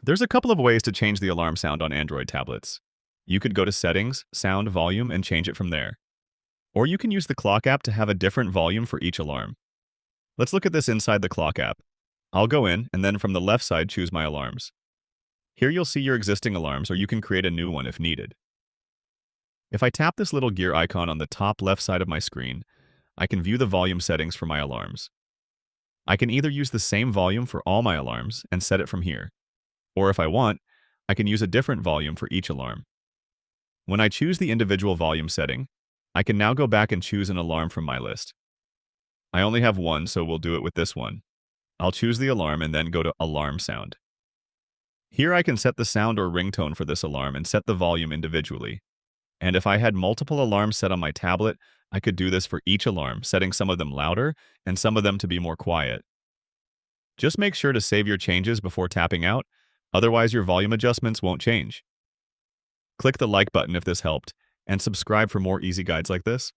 There's a couple of ways to change the alarm sound on Android tablets. You could go to Settings, Sound, Volume, and change it from there. Or you can use the Clock app to have a different volume for each alarm. Let's look at this inside the Clock app. I'll go in, and then from the left side choose My Alarms. Here you'll see your existing alarms, or you can create a new one if needed. If I tap this little gear icon on the top left side of my screen, I can view the volume settings for my alarms. I can either use the same volume for all my alarms and set it from here, or if I want, I can use a different volume for each alarm. When I choose the individual volume setting, I can now go back and choose an alarm from my list. I only have one, so we'll do it with this one. I'll choose the alarm and then go to Alarm Sound. Here I can set the sound or ringtone for this alarm and set the volume individually. And if I had multiple alarms set on my tablet, I could do this for each alarm, setting some of them louder and some of them to be more quiet. Just make sure to save your changes before tapping out, otherwise your volume adjustments won't change. Click the like button if this helped, and subscribe for more easy guides like this.